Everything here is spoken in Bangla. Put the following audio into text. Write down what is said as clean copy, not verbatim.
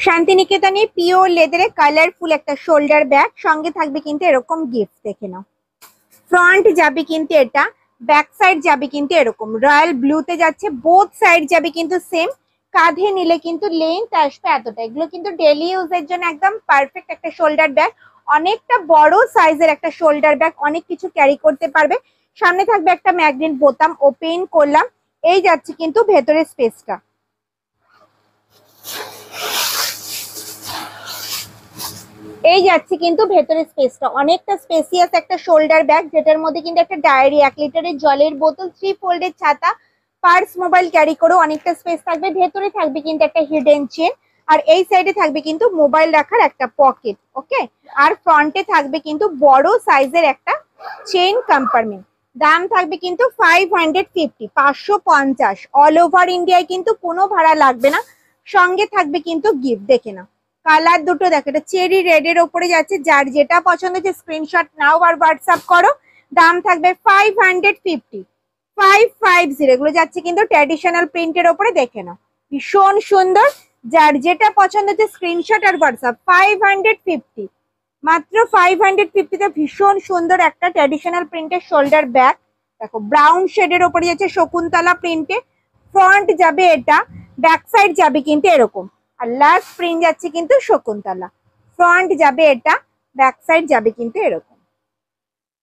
শান্তিনিকেতনে পিওর লেদারে কালারফুল একটা শোল্ডার ব্যাগ, সঙ্গে থাকবে কিন্তু এরকম গিফট। দেখে নাও, ফ্রন্ট যাবে কিন্তু এটা, ব্যাক সাইড যাবে কিন্তু এরকম রয়্যাল ব্লুতে যাচ্ছে, বোথ সাইড যাবে কিন্তু সেম। কাঁধে নিলে কিন্তু লেন্থ আসবে এতটা। এগুলো কিন্তু ডেলি ইউজের জন্য একদম পারফেক্ট একটা শোল্ডার ব্যাগ। অনেকটা বড় সাইজের একটা শোল্ডার ব্যাগ, অনেক কিছু ক্যারি করতে পারবে। সামনে থাকবে একটা ম্যাগনেট বোতাম, ওপেন করলাম, এই যাচ্ছে কিন্তু ভেতরের স্পেসটা। এই যাচ্ছে কিন্তু ভেতরের স্পেসটা, অনেকটা স্পেসিয়াস একটা শোল্ডার ব্যাগ, যেটার মধ্যে কিন্তু একটা ডায়েরি, 1 লিটারের জলের বোতল, 3 ফোল্ডের ছাতা, পার্স, মোবাইল ক্যারি করো, অনেকটা স্পেস থাকবে। ভেতরে থাকবে কিন্তু একটা হিডেন চেন, আর এই সাইডে থাকবে কিন্তু মোবাইল রাখার একটা পকেট। ওকে, আর ফ্রন্টে থাকবে কিন্তু বড় সাইজের একটা চেইন কম্পার্টমেন্ট। দাম থাকবে কিন্তু 550, 550। অল ওভার ইন্ডিয়ায় কিন্তু কোনো ভাড়া লাগবে না, সঙ্গে থাকবে কিন্তু গিফট। দেখে নাও, কালার দুটো দেখো, এটা চেরি রেড এর ওপরে যাচ্ছে। যার যেটা পছন্দ হচ্ছে স্ক্রিনশট নাও আর হোয়াটসঅ্যাপ করো। দাম থাকবে 550, 550। এগুলো যাচ্ছে কিন্তু ট্র্যাডিশনাল প্রিন্টের ওপরে। দেখে নাও, ভীষণ সুন্দর। যার যেটা পছন্দ হচ্ছে স্ক্রিনশট আর হোয়াটসঅ্যাপ। 550, মাত্র 550-তে ভীষণ সুন্দর একটা ট্র্যাডিশনাল প্রিন্টের শোল্ডার ব্যাগ। দেখো, ব্রাউন শেডের ওপরে যাচ্ছে শকুন্তলা প্রিন্টে। ফ্রন্ট যাবে এটা, ব্যাক সাইড যাবে কিন্তু এরকম, আর লাস্ট প্রিন্ট যাচ্ছে কিন্তু শকুন্তলা। ফ্রন্ট যাবে এটা, ব্যাক সাইড যাবে কিন্তু এরকম।